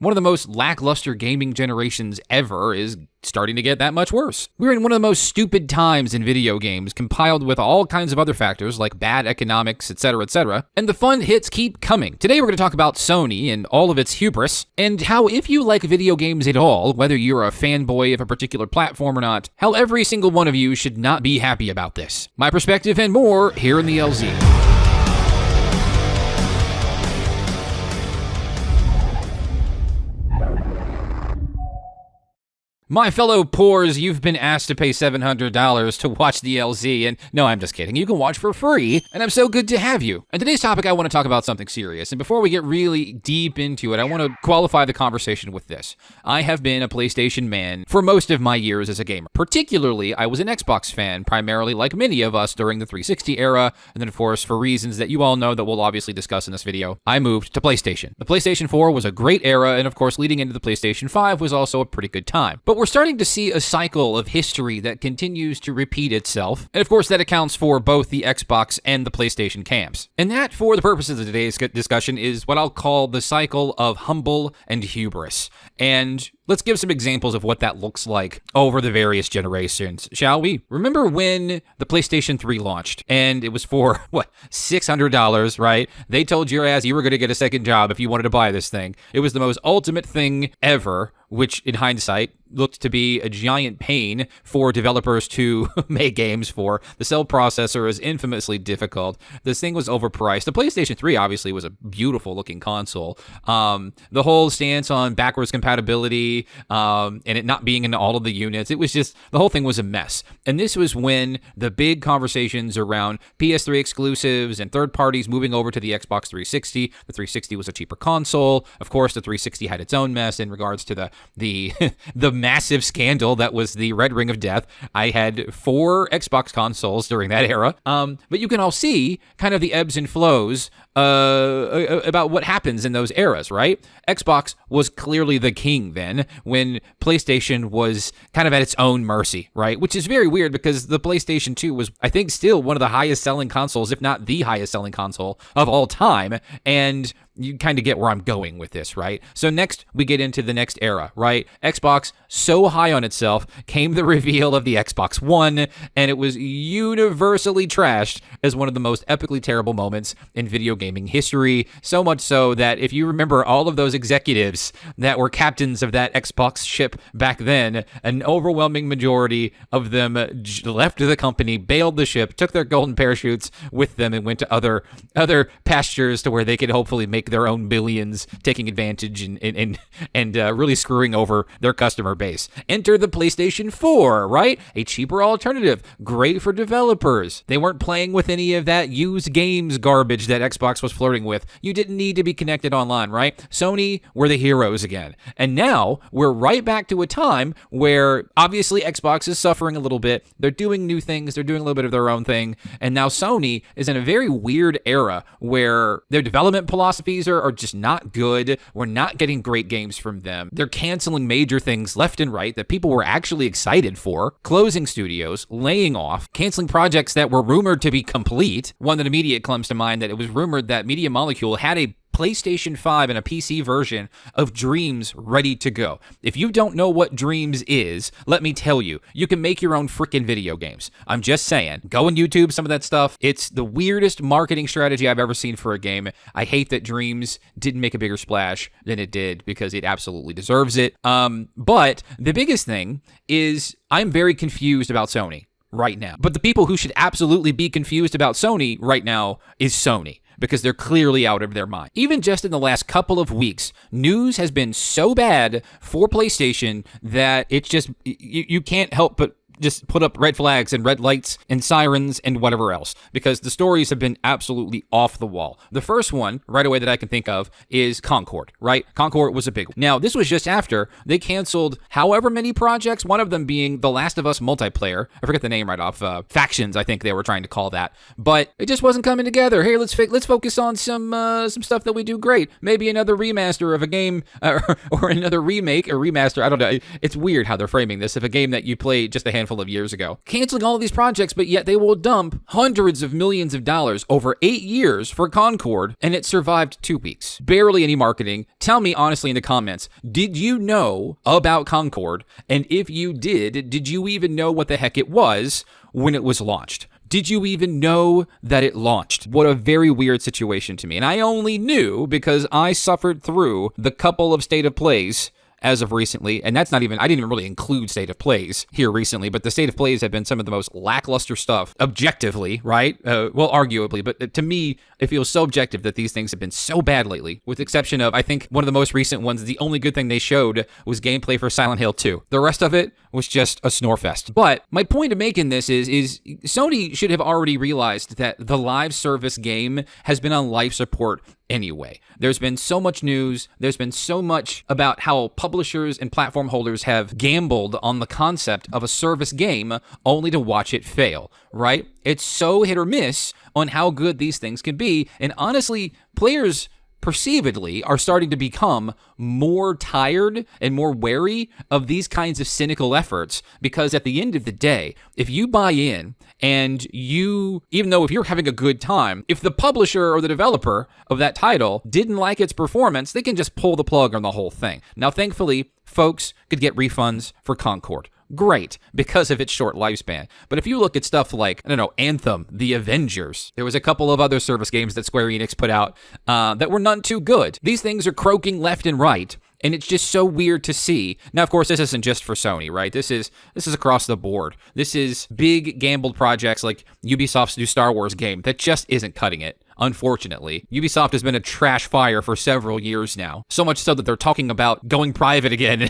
One of the most lackluster gaming generations ever is starting to get that much worse. We're in one of the most stupid times in video games, compiled with all kinds of other factors like bad economics, etc., and the fun hits keep coming. Today we're going to talk about Sony and all of its hubris, and how if you like video games at all, whether you're a fanboy of a particular platform or not, how every single one of you should not be happy about this. My perspective and more here in the LZ. My fellow poors, you've been asked to pay $700 to watch the LZ, and no, I'm just kidding. You can watch for free, and I'm so good to have you. And today's topic, I want to talk about something serious. And before we get really deep into it, I want to qualify the conversation with this. I have been a PlayStation man for most of my years as a gamer. Particularly, I was an Xbox fan, primarily like many of us during the 360 era, and then of course, for reasons that you all know that we'll obviously discuss in this video, I moved to PlayStation. The PlayStation 4 was a great era, and of course, leading into the PlayStation 5 was also a pretty good time. But we're starting to see a cycle of history that continues to repeat itself, and of course that accounts for both the Xbox and the PlayStation camps. And that, for the purposes of today's discussion, is what I'll call the cycle of humble and hubris. And let's give some examples of what that looks like over the various generations, shall we? Remember when the PlayStation 3 launched, and it was for, $600, right? They told your ass you were going to get a second job if you wanted to buy this thing. It was the most ultimate thing ever, which in hindsight looked to be a giant pain for developers to make games for. The cell processor is infamously difficult. This thing was overpriced. The PlayStation 3 obviously was a beautiful looking console. The whole stance on backwards compatibility and it not being in all of the units, it was just, the whole thing was a mess. And this was when the big conversations around PS3 exclusives and third parties moving over to the Xbox 360. The 360 was a cheaper console. Of course, the 360 had its own mess in regards to the massive scandal that was the Red Ring of Death. I had 4 Xbox consoles during that era. But you can all see kind of the ebbs and flows about what happens in those eras, right? Xbox was clearly the king then, when PlayStation was kind of at its own mercy, right? Which is very weird because the PlayStation 2 was, I think, still one of the highest selling consoles, if not the highest selling console of all time. And you kind of get where I'm going with this, right? So next, we get into the next era, right? Xbox, so high on itself, came the reveal of the Xbox One, and it was universally trashed as one of the most epically terrible moments in video gaming history. So much so that if you remember all of those executives that were captains of that Xbox ship back then, an overwhelming majority of them left the company, bailed the ship, took their golden parachutes with them, and went to other pastures to where they could hopefully make their own billions, taking advantage and really screwing over their customer base. Enter the PlayStation 4, right? A cheaper alternative, great for developers. They weren't playing with any of that used games garbage that Xbox was flirting with. You didn't need to be connected online, right? Sony were the heroes again. And now we're right back to a time where obviously Xbox is suffering a little bit. They're doing new things. They're doing a little bit of their own thing. And now Sony is in a very weird era where their development philosophies are just not good. We're not getting great games from them. They're canceling major things left and right that people were actually excited for, closing studios, laying off, canceling projects that were rumored to be complete. One that immediately comes to mind, that it was rumored that Media Molecule had a PlayStation 5 and a PC version of Dreams ready to go. If you don't know what Dreams is, let me tell you, you can make your own freaking video games. I'm just saying. Go on YouTube, some of that stuff. It's the weirdest marketing strategy I've ever seen for a game. I hate that Dreams didn't make a bigger splash than it did because it absolutely deserves it. But the biggest thing is I'm very confused about Sony right now. But the people who should absolutely be confused about Sony right now is Sony, because they're clearly out of their mind. Even just in the last couple of weeks, news has been so bad for PlayStation that it's just, you can't help but just put up red flags and red lights and sirens and whatever else, because the stories have been absolutely off the wall. The first one, right away, that I can think of is Concord, right? Concord was a big one. Now, this was just after they canceled however many projects, one of them being The Last of Us multiplayer. I forget the name right off. Factions, I think they were trying to call that. But it just wasn't coming together. Hey, let's focus on some stuff that we do great. Maybe another remaster of a game, or another remake or remaster. I don't know. It's weird how they're framing this. If a game that you play just a handful handful of years ago, canceling all of these projects, but yet they will dump hundreds of millions of dollars over 8 years for Concord, and it survived 2 weeks. Barely any marketing. Tell me honestly in the comments, did you know about Concord? And if you did you even know what the heck it was when it was launched? Did you even know that it launched? What a very weird situation to me. And I only knew because I suffered through the couple of state of plays as of recently, and that's not even, I didn't even really include state of plays here recently, but the state of plays have been some of the most lackluster stuff, objectively, right? Well, arguably, but to me, it feels so objective that these things have been so bad lately, with the exception of, I think, one of the most recent ones, the only good thing they showed was gameplay for Silent Hill 2. The rest of it was just a snorefest. But my point of making this is Sony should have already realized that the live service game has been on life support anyway. There's been so much news. There's been so much about how publishers and platform holders have gambled on the concept of a service game only to watch it fail, right? It's so hit or miss on how good these things can be. And honestly, players perceivedly are starting to become more tired and more wary of these kinds of cynical efforts, because at the end of the day, if you buy in and you, even though if you're having a good time, if the publisher or the developer of that title didn't like its performance, they can just pull the plug on the whole thing. Now, thankfully, folks could get refunds for Concord. Great, because of its short lifespan. But if you look at stuff like, I don't know, Anthem, The Avengers, there was a couple of other service games that Square Enix put out that were none too good. These things are croaking left and right, and it's just so weird to see. Now, of course, this isn't just for Sony, right? This is across the board. This is big gambled projects like Ubisoft's new Star Wars game that just isn't cutting it. Unfortunately, Ubisoft has been a trash fire for several years now. So much so that they're talking about going private again.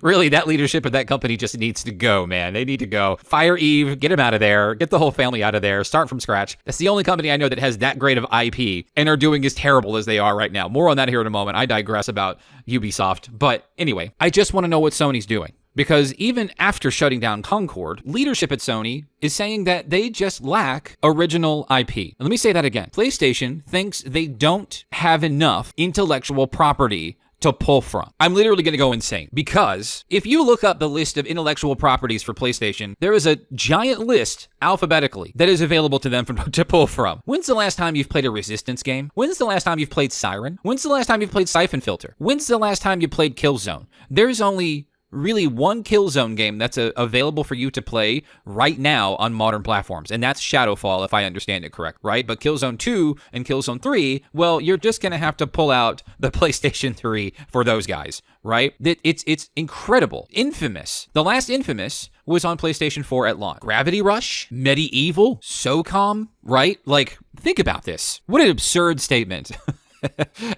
Really, that leadership of that company just needs to go, man. They need to go. Fire Eve, get him out of there. Get the whole family out of there. Start from scratch. That's the only company I know that has that great of IP and are doing as terrible as they are right now. More on that here in a moment. I digress about Ubisoft. But anyway, I just want to know what Sony's doing. Because even after shutting down Concord, leadership at Sony is saying that they just lack original IP. Let me say that again. PlayStation thinks they don't have enough intellectual property to pull from. I'm literally going to go insane, because if you look up the list of intellectual properties for PlayStation, there is a giant list alphabetically that is available to them to pull from. When's the last time you've played a Resistance game? When's the last time you've played Siren? When's the last time you've played Siphon Filter? When's the last time you played Killzone? There's only really one Killzone game that's available for you to play right now on modern platforms, and that's Shadowfall, if I understand it correct, right? But Killzone 2 and Killzone 3, well, you're just going to have to pull out the PlayStation 3 for those guys, right? It's incredible. Infamous. The last Infamous was on PlayStation 4 at launch. Gravity Rush, Medieval, SOCOM, right? Like, think about this. What an absurd statement.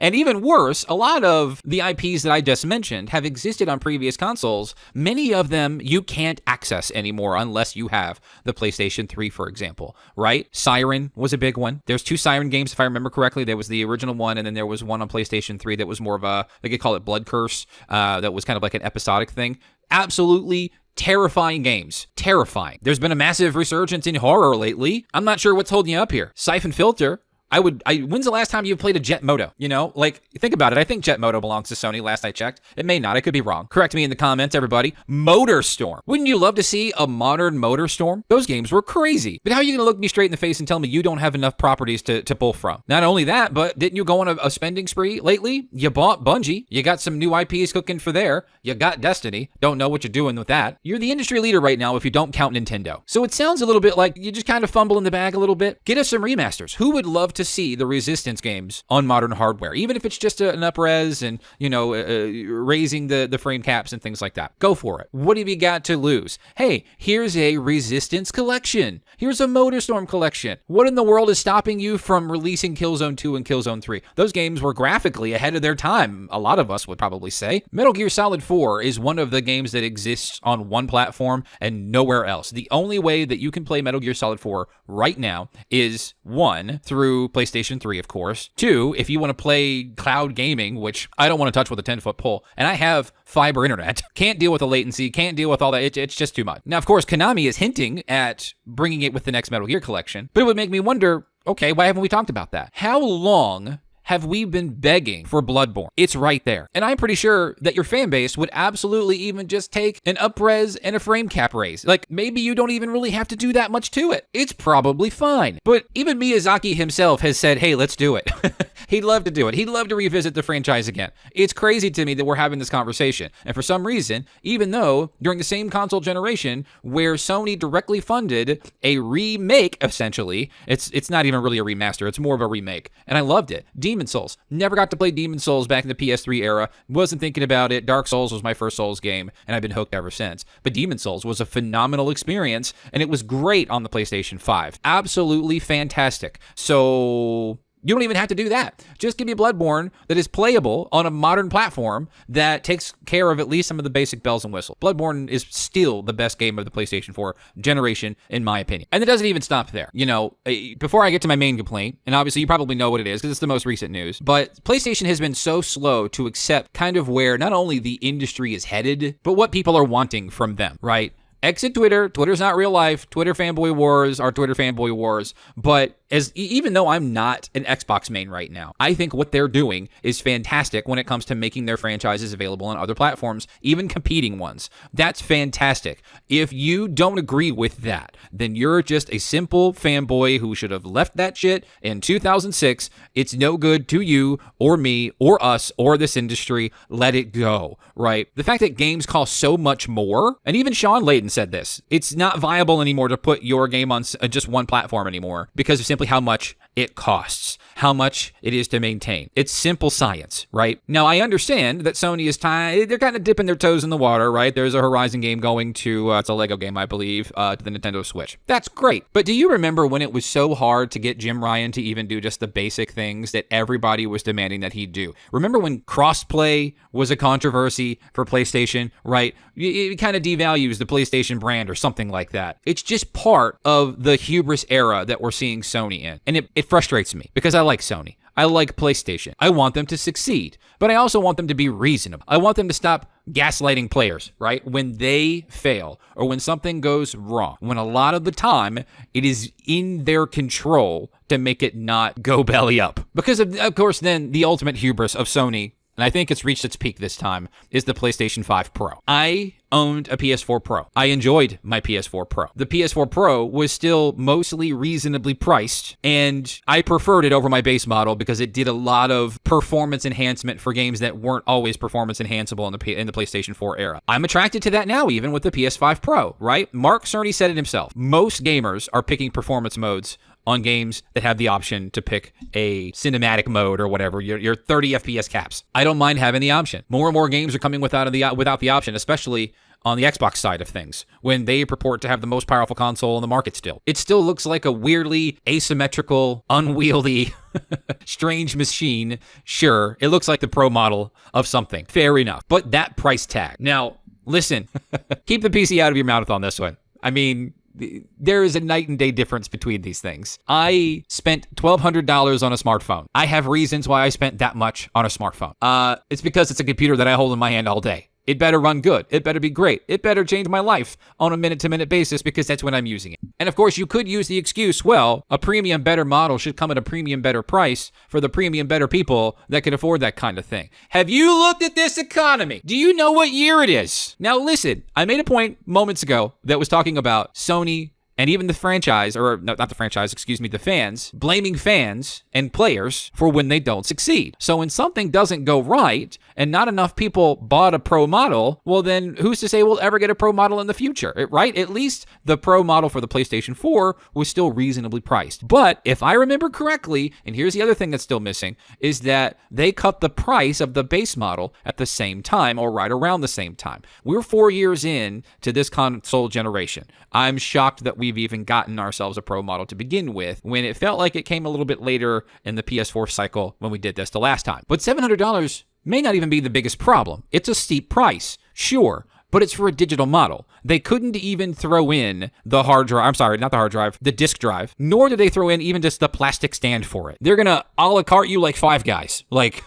And even worse, a lot of the IPs that I just mentioned have existed on previous consoles. Many of them you can't access anymore unless you have the PlayStation 3, for example, right? Siren was a big one. There's 2 Siren games, if I remember correctly. There was the original one, and then there was one on PlayStation 3 that was more of a, they could call it Blood Curse, that was kind of like an episodic thing. Absolutely terrifying games. Terrifying. There's been a massive resurgence in horror lately. I'm not sure what's holding you up here. Siphon Filter. When's the last time you played a Jet Moto? You know, like, think about it. I think Jet Moto belongs to Sony, last I checked. It may not. I could be wrong. Correct me in the comments, everybody. Motor Storm. Wouldn't you love to see a modern Motor Storm? Those games were crazy. But how are you going to look me straight in the face and tell me you don't have enough properties to pull from? Not only that, but didn't you go on a spending spree lately? You bought Bungie. You got some new IPs cooking for there. You got Destiny. Don't know what you're doing with that. You're the industry leader right now if you don't count Nintendo. So it sounds a little bit like you just kind of fumble in the bag a little bit. Get us some remasters. Who would love to see the Resistance games on modern hardware, even if it's just an up-res and, you know, raising the frame caps and things like that? Go for it. What have you got to lose? Hey, here's a Resistance collection. Here's a MotorStorm collection. What in the world is stopping you from releasing Killzone 2 and Killzone 3? Those games were graphically ahead of their time, a lot of us would probably say. Metal Gear Solid 4 is one of the games that exists on one platform and nowhere else. The only way that you can play Metal Gear Solid 4 right now is, 1, through PlayStation 3, of course. 2, if you want to play cloud gaming, which I don't want to touch with a 10-foot pole, and I have fiber internet. Can't deal with the latency, can't deal with all that. It's just too much. Now, of course, Konami is hinting at bringing it with the next Metal Gear collection, but it would make me wonder, okay, why haven't we talked about that? How long have we been begging for Bloodborne? It's right there. And I'm pretty sure that your fan base would absolutely even just take an up-res and a frame cap raise. Like, maybe you don't even really have to do that much to it. It's probably fine. But even Miyazaki himself has said, hey, let's do it. He'd love to do it. He'd love to revisit the franchise again. It's crazy to me that we're having this conversation. And for some reason, even though during the same console generation where Sony directly funded a remake, essentially, it's not even really a remaster, it's more of a remake. And I loved it. Demon Souls. Never got to play Demon Souls back in the PS3 era. Wasn't thinking about it. Dark Souls was my first Souls game, and I've been hooked ever since. But Demon Souls was a phenomenal experience, and it was great on the PlayStation 5. Absolutely fantastic. So you don't even have to do that. Just give me Bloodborne that is playable on a modern platform that takes care of at least some of the basic bells and whistles. Bloodborne is still the best game of the PlayStation 4 generation, in my opinion. And it doesn't even stop there. You know, before I get to my main complaint, and obviously you probably know what it is because it's the most recent news, but PlayStation has been so slow to accept kind of where not only the industry is headed, but what people are wanting from them, right? Exit Twitter. Twitter's not real life. Twitter fanboy wars are Twitter fanboy wars. But even though I'm not an Xbox main right now, I think what they're doing is fantastic when it comes to making their franchises available on other platforms, even competing ones. That's fantastic. If you don't agree with that, then you're just a simple fanboy who should have left that shit in 2006. It's no good to you or me or us or this industry. Let it go, right? The fact that games cost so much more, and even Sean Layden said this, it's not viable anymore to put your game on just one platform anymore because of simply how much it costs, how much it is to maintain. It's simple science, right? Now, I understand that Sony is they're kind of dipping their toes in the water, right? There's a Horizon game going to, it's a Lego game, I believe, to the Nintendo Switch. That's great. But do you remember when it was so hard to get Jim Ryan to even do just the basic things that everybody was demanding that he do? Remember when crossplay was a controversy for PlayStation, right? It kind of devalues the PlayStation brand or something like that. It's just part of the hubris era that we're seeing Sony in. And it frustrates me because I like Sony. I like PlayStation. I want them to succeed, but I also want them to be reasonable. I want them to stop gaslighting players, right? When they fail or when something goes wrong, when a lot of the time it is in their control to make it not go belly up. Because of course, then the ultimate hubris of Sony, and I think it's reached its peak this time, is the PlayStation 5 Pro. I owned a PS4 Pro. I enjoyed my PS4 Pro. The PS4 Pro was still mostly reasonably priced, and I preferred it over my base model because it did a lot of performance enhancement for games that weren't always performance enhanceable in the PlayStation 4 era. I'm attracted to that now, even with the PS5 Pro, right? Mark Cerny said it himself. Most gamers are picking performance modes on games that have the option to pick a cinematic mode or whatever, your 30 FPS caps. I don't mind having the option. More and more games are coming without the option, especially on the Xbox side of things, when they purport to have the most powerful console in the market still. It still looks like a weirdly asymmetrical, unwieldy, strange machine. Sure, it looks like the Pro model of something. Fair enough. But that price tag. Now, listen, keep the PC out of your mouth on this one. I mean, there is a night and day difference between these things. I spent $1,200 on a smartphone. I have reasons why I spent that much on a smartphone. It's because it's a computer that I hold in my hand all day. It better run good. It better be great. It better change my life on a minute-to-minute basis because that's when I'm using it. And of course, you could use the excuse, well, a premium better model should come at a premium better price for the premium better people that can afford that kind of thing. Have you looked at this economy? Do you know what year it is? Now listen, I made a point moments ago that was talking about Sony and even the franchise, or no, not the franchise, excuse me, the fans, blaming fans and players for when they don't succeed. So when something doesn't go right and not enough people bought a Pro model, well then who's to say we'll ever get a Pro model in the future, right? At least the Pro model for the PlayStation 4 was still reasonably priced. But if I remember correctly, and here's the other thing that's still missing, is that they cut the price of the base model at the same time or right around the same time. We're 4 years in to this console generation. I'm shocked that we've even gotten ourselves a Pro model to begin with when it felt like it came a little bit later in the PS4 cycle when we did this the last time. But $700 may not even be the biggest problem. It's a steep price, sure. but it's for a digital model. They couldn't even throw in the hard drive. I'm sorry, not the hard drive, the disk drive, nor did they throw in even just the plastic stand for it. They're gonna a la carte you like Five Guys. Like,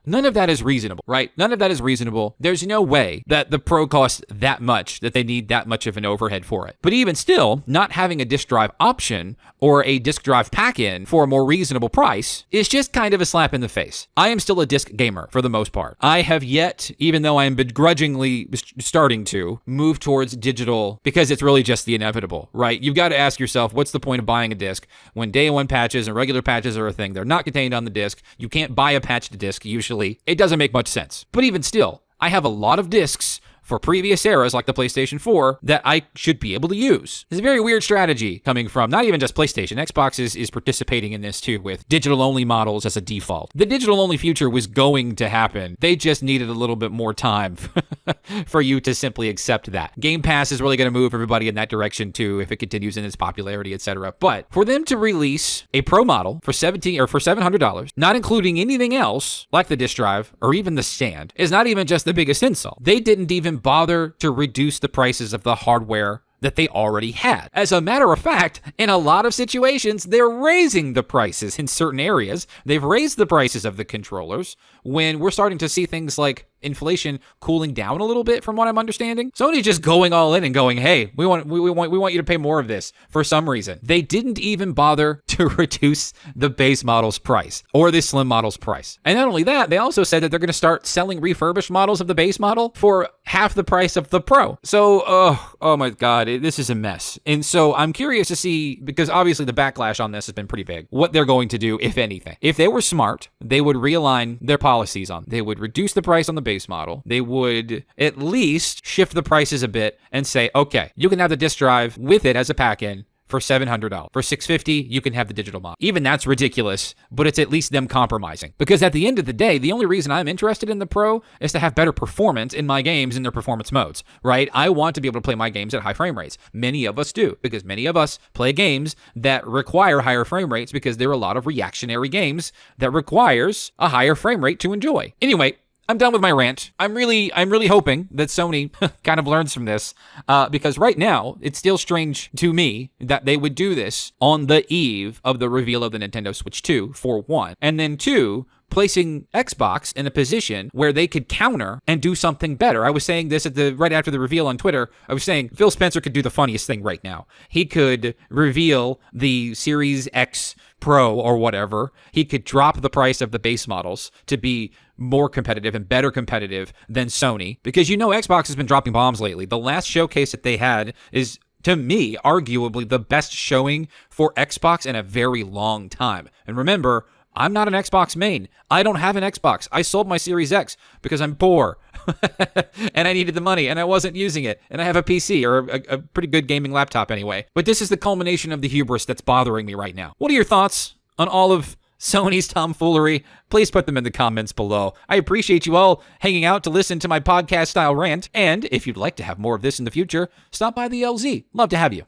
none of that is reasonable, right? None of that is reasonable. There's no way that the Pro costs that much, that they need that much of an overhead for it. But even still, not having a disk drive option or a disk drive pack-in for a more reasonable price is just kind of a slap in the face. I am still a disc gamer for the most part. I have yet, even though I am begrudgingly starting to, move towards digital because it's really just the inevitable, right? You've got to ask yourself, what's the point of buying a disc when day one patches and regular patches are a thing? They're not contained on the disc. You can't buy a patched disc usually. It doesn't make much sense. But even still, I have a lot of discs for previous eras like the PlayStation 4 that I should be able to use. It's a very weird strategy coming from not even just PlayStation. Xbox is participating in this too with digital-only models as a default. The digital-only future was going to happen. They just needed a little bit more time for you to simply accept that. Game Pass is really going to move everybody in that direction too if it continues in its popularity, etc. But for them to release a Pro model for $700, not including anything else like the disk drive or even the stand, is not even just the biggest insult. They didn't even bother to reduce the prices of the hardware that they already had. As a matter of fact, in a lot of situations, they're raising the prices in certain areas. They've raised the prices of the controllers when we're starting to see things like inflation cooling down a little bit from what I'm understanding. Sony's just going all in and going, hey, we want you to pay more of this for some reason. They didn't even bother to reduce the base model's price or the slim model's price. And not only that, they also said that they're going to start selling refurbished models of the base model for half the price of the Pro. So, oh my God, this is a mess. And so I'm curious to see, because obviously the backlash on this has been pretty big, what they're going to do, if anything. If they were smart, they would realign their policies on. They would reduce the price on the base model. They would at least shift the prices a bit and say, okay, you can have the disk drive with it as a pack-in for $700. For $650, you can have the digital model. Even that's ridiculous, but it's at least them compromising. Because at the end of the day, the only reason I'm interested in the Pro is to have better performance in my games in their performance modes, right? I want to be able to play my games at high frame rates. Many of us do, because many of us play games that require higher frame rates because there are a lot of reactionary games that requires a higher frame rate to enjoy. Anyway, I'm done with my rant. I'm really hoping that Sony kind of learns from this, because right now it's still strange to me that they would do this on the eve of the reveal of the Nintendo Switch 2, for one, and then two, placing Xbox in a position where they could counter and do something better. I was saying this right after the reveal on Twitter. I was saying Phil Spencer could do the funniest thing right now. He could reveal the Series X Pro or whatever. He could drop the price of the base models to be more competitive and better competitive than Sony, because Xbox has been dropping bombs lately. The last showcase that they had is, to me, arguably the best showing for Xbox in a very long time. And remember, I'm not an Xbox main. I don't have an Xbox. I sold my Series X because I'm poor and I needed the money and I wasn't using it. And I have a PC, or a pretty good gaming laptop anyway. But this is the culmination of the hubris that's bothering me right now. What are your thoughts on all of Sony's tomfoolery? Please put them in the comments below. I appreciate you all hanging out to listen to my podcast style rant. And if you'd like to have more of this in the future, stop by the LZ. Love to have you.